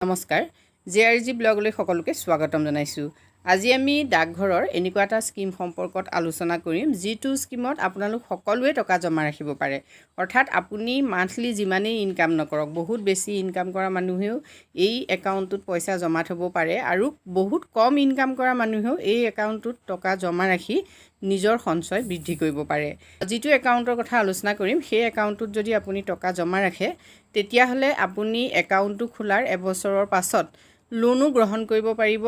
নমস্কাৰ জেআৰজি ব্লগলৈ সকলোকে স্বাগতম জনাইছোঁ। আজি আমি ডাকঘৰৰ এনেকুৱা এটা স্কিম সম্পৰ্কত আলোচনা কৰিম যিটো স্কিমত আপোনালোক সকলোৱে টকা জমা ৰাখিব পাৰে। অৰ্থাৎ আপুনি মান্থলি যিমানেই ইনকাম নকৰক, বহুত বেছি ইনকাম কৰা মানুহেও এই একাউণ্টটোত পইচা জমা থ'ব পাৰে আৰু বহুত কম ইনকাম কৰা মানুহেও এই একাউণ্টটোত টকা জমা ৰাখি নিজৰ সঞ্চয় বৃদ্ধি কৰিব পাৰে। যিটো একাউণ্টৰ কথা আলোচনা কৰিম সেই একাউণ্টটোত যদি আপুনি টকা জমা ৰাখে তেতিয়াহ'লে আপুনি একাউণ্টটো খোলাৰ এবছৰৰ পাছত লোনো গ্ৰহণ কৰিব পাৰিব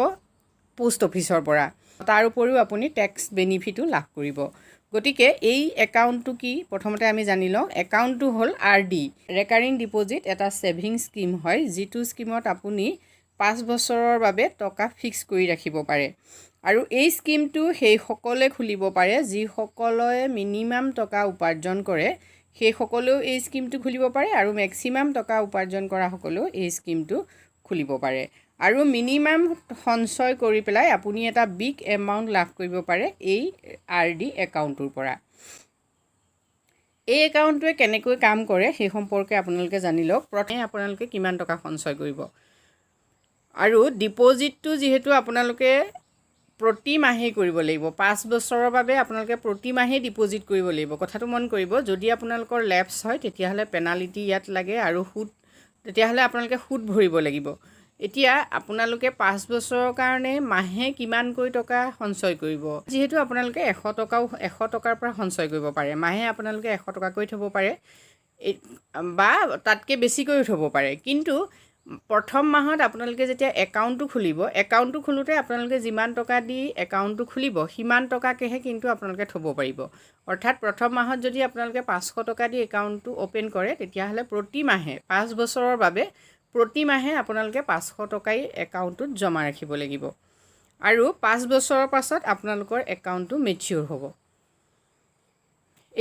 পোষ্ট অফিচৰ পৰা। তাৰ উপৰিও আপুনি টেক্স বেনিফিটো লাভ কৰিব। গতিকে এই একাউণ্টটো কি প্ৰথমতে আমি জানি লওঁ। একাউণ্টটো হ'ল RD, ৰেকাৰিং ডিপ'জিট, এটা ছেভিং স্কিম হয় যিটো স্কিমত আপুনি 5 বছৰৰ বাবে টকা ফিক্স কৰি ৰাখিব পাৰে। আৰু এই স্কিমটো সেইসকলে খুলিব পাৰে যিসকলে মিনিমাম টকা উপাৰ্জন কৰে, সেইসকলেও এই স্কিমটো খুলিব পাৰে আৰু মেক্সিমাম টকা উপাৰ্জন কৰা সকলেও এই স্কিমটো খুলিব পাৰে। আৰু মিনিমাম সঞ্চয় কৰি পেলাই আপুনি এটা বিগ এমাউণ্ট লাভ কৰিব পাৰে এই RD একাউণ্টটোৰ পৰা। এই একাউণ্টটোৱে কেনেকৈ কাম কৰে সেই সম্পৰ্কে আপোনালোকে জানি লওক। প্ৰথমে আপোনালোকে কিমান টকা সঞ্চয় কৰিব আৰু ডিপ'জিটটো যিহেতু আপোনালোকে প্ৰতি মাহেই কৰিব লাগিব। 5 বছৰৰ বাবে আপোনালোকে প্ৰতি মাহেই ডিপ'জিট কৰিব লাগিব। কথাটো মন কৰিব, যদি আপোনালোকৰ লেপছ হয় তেতিয়াহ'লে পেনাল্টি ইয়াত লাগে আৰু তেতিয়াহ'লে আপোনালোকে সুদ ভৰিব লাগিব। এতিয়া আপোনালোকে 5 বছৰৰ কাৰণে মাহে কিমানকৈ টকা সঞ্চয় কৰিব। যিহেতু আপোনালোকে 100 টকাৰ পৰা সঞ্চয় কৰিব পাৰে, মাহে আপোনালোকে 100 টকাকৈ থ'ব পাৰে বা তাতকৈ বেছিকৈও থ'ব পাৰে। কিন্তু প্ৰথম মাহত আপোনালোকে যেতিয়া একাউণ্টটো খুলিব, একাউণ্টটো খোলোতে আপোনালোকে যিমান টকা দি একাউণ্টটো খুলিব সিমান টকাকেহে কিন্তু আপোনালোকে থ'ব পাৰিব। অৰ্থাৎ প্ৰথম মাহত যদি আপোনালোকে 500 টকা দি একাউণ্টটো অ'পেন কৰে তেতিয়াহ'লে প্ৰতি মাহে 5 বছৰৰ বাবে প্ৰতি মাহে আপোনালোকে 500 টকাই একাউণ্টটোত জমা ৰাখিব লাগিব আৰু 5 বছৰৰ পাছত আপোনালোকৰ একাউণ্টটো মেচিউৰ হ'ব।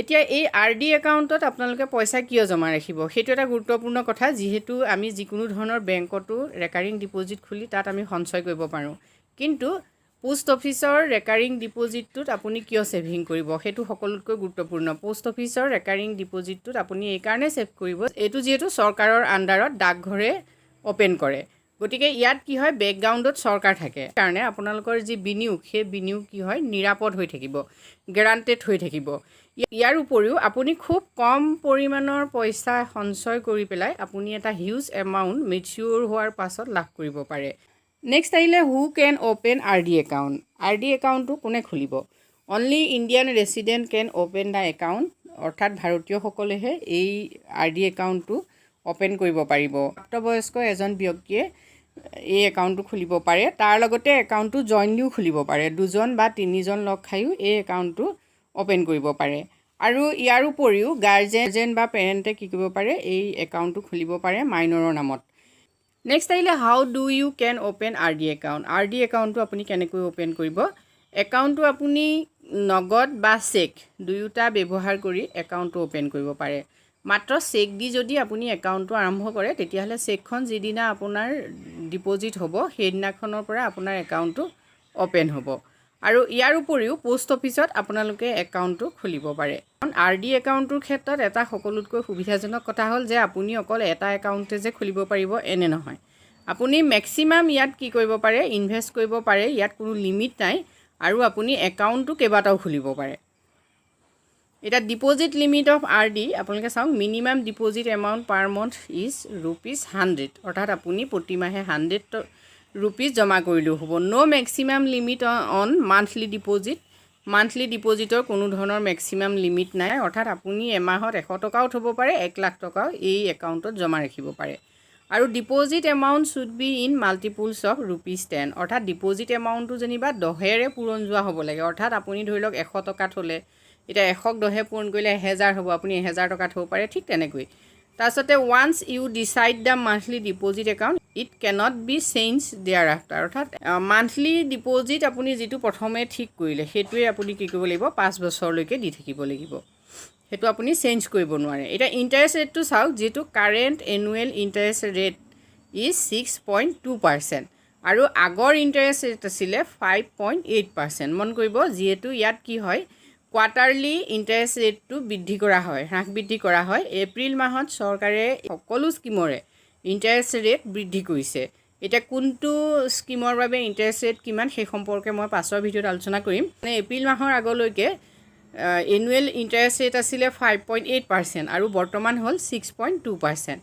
এতিয়া এই RD একাউণ্টত আপোনালোকে পইচা কিয় জমা ৰাখিব সেইটো এটা গুৰুত্বপূৰ্ণ কথা। যিহেতু আমি যিকোনো ধৰণৰ বেংকতো ৰেকাৰিং ডিপ'জিট খুলি তাত আমি সঞ্চয় কৰিব পাৰোঁ, কিন্তু পোষ্ট অফিচৰ ৰেকাৰিং ডিপ'জিটটোত আপুনি কিয় ছেভিং কৰিব সেইটো সকলোতকৈ গুৰুত্বপূৰ্ণ। পোষ্ট অফিচৰ ৰেকাৰিং ডিপ'জিটটোত আপুনি এইকাৰণে ছেভ কৰিব, এইটো যিহেতু চৰকাৰৰ আণ্ডাৰত ডাকঘৰে অ'পেন কৰে। গতিকে ইয়াত কি হয়, বেকগ্ৰাউণ্ডত চৰকাৰ থাকে কাৰণে আপোনালোকৰ যি বিনিয়োগ সেই বিনিয়োগ কি হয়, নিৰাপদ হৈ থাকিব, গেৰাণ্টেড হৈ থাকিব। ইয়াৰ উপৰিও আপুনি খুব কম পৰিমাণৰ পইচা সঞ্চয় কৰি পেলাই আপুনি এটা হিউজ এমাউণ্ট মেচিউৰ হোৱাৰ পাছত লাভ কৰিব পাৰে। নেক্সট আহিলে who can open RD account. RD একাউণ্টটো কোনে খুলিব? Only Indian resident can open the account. অৰ্থাৎ ভাৰতীয়সকলেহে এই RD একাউণ্টটো অ'পেন কৰিব পাৰিব। প্ৰাপ্তবয়স্ক এজন ব্যক্তিয়ে এই একাউণ্টটো খুলিব পাৰে। তাৰ লগতে একাউণ্টটো জইনলিও খুলিব পাৰে, 2জন বা 3জন লগ খায়ো এই একাউণ্টটো অ'পেন কৰিব পাৰে। আৰু ইয়াৰ উপৰিও গাৰ্জেন বা পেৰেণ্টে কি কৰিব পাৰে, এই একাউণ্টটো খুলিব পাৰে মাইনৰৰ নামত। নেক্সট আহিলে how do you can open RD account. RD একাউণ্টটো আপুনি কেনেকৈ অ'পেন কৰিব? একাউণ্টটো আপুনি নগদ বা চেক দুয়োটা ব্যৱহাৰ কৰি একাউণ্টটো অ'পেন কৰিব পাৰে। মাত্ৰ চেক দি যদি আপুনি একাউণ্টটো আৰম্ভ কৰে তেতিয়াহ'লে চেকখন যিদিনা আপোনাৰ ডিপ'জিট হ'ব সেইদিনাখনৰ পৰা আপোনাৰ একাউণ্টটো অ'পেন হ'ব। আৰু ইয়াৰ উপৰিও পোষ্ট অফিচত আপোনালোকে একাউণ্টটো খুলিব পাৰে। RD একাউণ্টটোৰ ক্ষেত্ৰত এটা সকলোতকৈ সুবিধাজনক কথা হ'ল যে আপুনি অকল এটা একাউণ্টে যে খুলিব পাৰিব এনে নহয়। আপুনি মেক্সিমাম ইয়াত কি কৰিব পাৰে, ইনভেষ্ট কৰিব পাৰে। ইয়াত কোনো লিমিট নাই আৰু আপুনি একাউণ্টটো কেইবাটাও খুলিব পাৰে। এতিয়া ডিপ'জিট লিমিট অফ RD আপোনালোকে চাওক, minimum deposit amount per month is ₹100। অৰ্থাৎ আপুনি প্ৰতিমাহে 100 ৰুপিজ জমা কৰিলেও হ'ব। No' maximum limit on monthly deposit. Monthly ডিপ'জিটৰ কোনো ধৰণৰ মেক্সিমাম লিমিট নাই। অৰ্থাৎ আপুনি এমাহত 100 টকাও থ'ব পাৰে, 1 লাখ টকাও এই একাউণ্টত জমা ৰাখিব পাৰে। আৰু deposit amount should be in multiples of ₹10। অৰ্থাৎ ডিপ'জিট এমাউণ্টটো যেনিবা 10ৰে পূৰণ যোৱা হ'ব লাগে। অৰ্থাৎ আপুনি ধৰি লওক 100 টকা থ'লে, এতিয়া 100ক 10ৰে পূৰণ কৰিলে 1000 হ'ব, আপুনি 1000 টকা থ'ব পাৰে, ঠিক তেনেকৈ। তাৰপিছতে once you decide the monthly deposit account it cannot be change thereafter. অৰ্থাৎ মান্থলি ডিপ'জিট আপুনি যিটো প্ৰথমে ঠিক কৰিলে সেইটোৱে আপুনি কি কৰিব লাগিব, 5 বছৰলৈকে দি থাকিব লাগিব, সেইটো আপুনি চেঞ্জ কৰিব নোৱাৰে। এতিয়া ইণ্টাৰেষ্ট ৰেটটো চাওক, যিটো current annual interest rate is 6.2% আৰু আগৰ ইণ্টাৰেষ্ট ৰেট আছিলে 5.8%। মন কৰিব, যিহেতু ইয়াত কি হয়, কোৱাৰ্টাৰলি ইণ্টাৰেষ্ট ৰেটটো বৃদ্ধি কৰা হয়, হ্ৰাস বৃদ্ধি কৰা হয়। এপ্ৰিল মাহত চৰকাৰে সকলো স্কিমৰে ইণ্টাৰেষ্ট ৰেট বৃদ্ধি কৰিছে। এতিয়া কোনটো স্কিমৰ বাবে ইণ্টাৰেষ্ট ৰেট কিমান সেই সম্পৰ্কে মই পাছৰ ভিডিঅ'ত আলোচনা কৰিম। মানে এপ্ৰিল মাহৰ আগলৈকে এনুৱেল ইণ্টাৰেষ্ট ৰেট আছিলে 5.8% আৰু বৰ্তমান হ'ল 6.2%।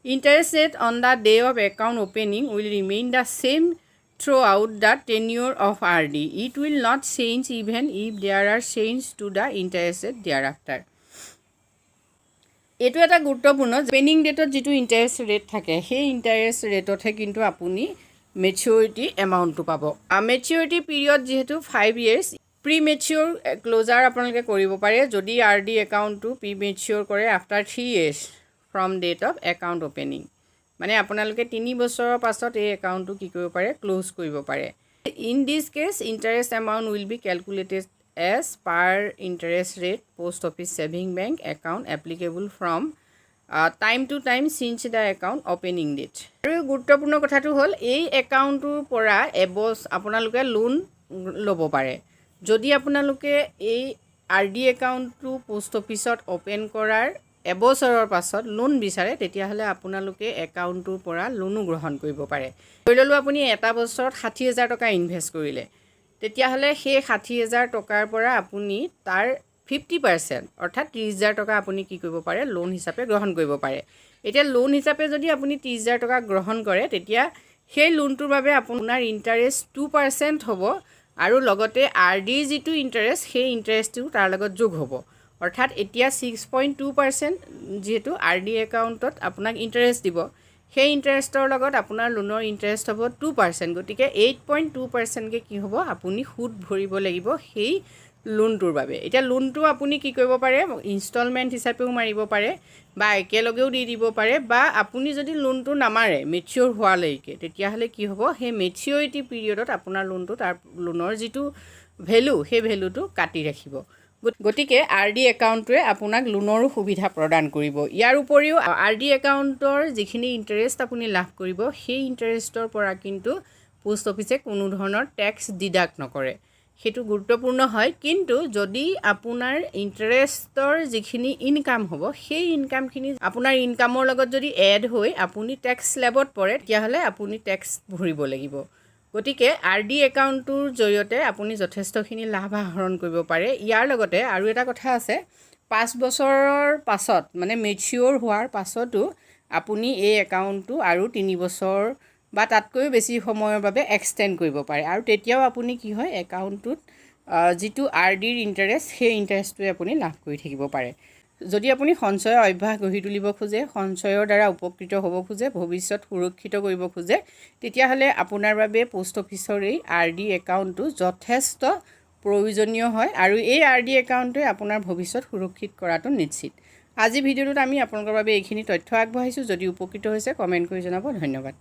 Interest rate on the day of account opening will remain the same throughout the tenure of RD. It will not change even if there are changes to the interest rate thereafter. এইটো এটা গুৰুত্বপূৰ্ণ paining ডেটত যিটো interest rate থাকে সেই interest ৰেটতহে কিন্তু আপুনি maturity এমাউণ্টটো পাব। মেচিউৰিটি পিৰিয়ড যিহেতু 5 years, প্ৰি মেচিউৰ ক্ল'জাৰ আপোনালোকে কৰিব পাৰে যদি RD একাউণ্টটো প্ৰি মেচিউৰ কৰে after 3 years from date of account opening. মানে আপোনালোকে 3 বছৰৰ পাছত এই একাউণ্টটো কি কৰিব পাৰে ক্ল'জ কৰিব পাৰে। In this case interest amount will be calculated as per interest rate post office saving bank account applicable from time to time since the account opening date. আৰু গুৰুত্বপূৰ্ণ কথাটো হ'ল এই একাউণ্টটোৰ পৰা আপোনালোকে লোন ল'ব পাৰে। যদি আপোনালোকে এই RD একাউণ্টটো পোষ্ট অফিচত অ'পেন কৰাৰ এবছৰৰ পাছত লোন বিচাৰে তেতিয়াহ'লে আপোনালোকে একাউণ্টটোৰ পৰা লোনো গ্ৰহণ কৰিব পাৰে। ধৰি ল'লোঁ আপুনি এটা বছৰত 60,000 টকা ইনভেষ্ট কৰিলে, তেতিয়াহ'লে সেই 60,000 টকাৰ পৰা আপুনি তাৰ 50% অৰ্থাৎ 30,000 টকা আপুনি কি কৰিব পাৰে লোন হিচাপে গ্ৰহণ কৰিব পাৰে। এতিয়া লোন হিচাপে যদি আপুনি 30,000 টকা গ্ৰহণ কৰে তেতিয়া সেই লোনটোৰ বাবে আপোনাৰ ইণ্টাৰেষ্ট 2% হ'ব আৰু লগতে RDৰ যিটো ইণ্টাৰেষ্ট সেই ইণ্টাৰেষ্টটো তাৰ লগত যোগ হ'ব। অৰ্থাৎ এতিয়া 6.2% যিহেতু RD একাউণ্টত আপোনাক ইণ্টাৰেষ্ট দিব, সেই ইণ্টাৰেষ্টৰ লগত আপোনাৰ লোনৰ ইণ্টাৰেষ্ট হ'ব 2%। গতিকে 8.2%কৈ কি হ'ব আপুনি সুদ ভৰিব লাগিব সেই লোনটোৰ বাবে। এতিয়া লোনটো আপুনি কি কৰিব পাৰে ইনষ্টলমেণ্ট হিচাপেও মাৰিব পাৰে বা একেলগেও দি দিব পাৰে, বা আপুনি যদি লোনটো নামাৰে মেচিয়ৰ হোৱালৈকে তেতিয়াহ'লে কি হ'ব সেই মেচিয়ৰিটি পিৰিয়ডত আপোনাৰ লোনটো তাৰ লোনৰ যিটো ভেলু সেই ভেলুটো কাটি ৰাখিব। গতিকে RD একাউণ্টটোৱে আপোনাক লোনৰো সুবিধা প্ৰদান কৰিব। ইয়াৰ উপৰিও RD একাউণ্টৰ যিখিনি ইণ্টাৰেষ্ট আপুনি লাভ কৰিব সেই ইণ্টাৰেষ্টৰ পৰা কিন্তু পোষ্ট অফিচে কোনো ধৰণৰ টেক্স ডিডাক্ট নকৰে। সেইটো গুৰুত্বপূৰ্ণ হয়। কিন্তু যদি আপোনাৰ ইণ্টাৰেষ্টৰ যিখিনি ইনকাম হ'ব সেই ইনকামখিনি আপোনাৰ ইনকামৰ লগত যদি এড হৈ আপুনি টেক্স স্লেবত পৰে তেতিয়াহ'লে আপুনি টেক্স ভৰিব লাগিব। গতিকে RD একাউণ্টটোৰ জৰিয়তে আপুনি যথেষ্টখিনি লাভ আহৰণ কৰিব পাৰে। ইয়াৰ লগতে আৰু এটা কথা আছে, 5 বছৰৰ পাছত মানে মেচিয়ৰ হোৱাৰ পাছতো আপুনি এই একাউণ্টটো আৰু 3 বছৰ বা তাতকৈও বেছি সময়ৰ বাবে এক্সটেণ্ড কৰিব পাৰে আৰু তেতিয়াও আপুনি কি হয় একাউণ্টটোত যিটো RDৰ ইণ্টাৰেষ্ট সেই ইণ্টাৰেষ্টটোৱে আপুনি লাভ কৰি থাকিব পাৰে। যদি আপুনি সঞ্চয়ৰ অভ্যাস গঢ়ি তুলিব খোজে, সঞ্চয়ৰ দ্বাৰা উপকৃত হ'ব খোজে, ভৱিষ্যত সুৰক্ষিত কৰিব খোজে, তেতিয়াহ'লে আপোনাৰ বাবে পোষ্ট অফিচৰ এই RD একাউণ্টটো যথেষ্ট প্ৰয়োজনীয় হয় আৰু এই RD একাউণ্টটোৱে আপোনাৰ ভৱিষ্যত সুৰক্ষিত কৰাটো নিশ্চিত। আজি ভিডিঅ'টোত আমি আপোনালোকৰ বাবে এইখিনি তথ্য আগবঢ়াইছোঁ। যদি উপকৃত হৈছে কমেণ্ট কৰি জনাব। ধন্যবাদ।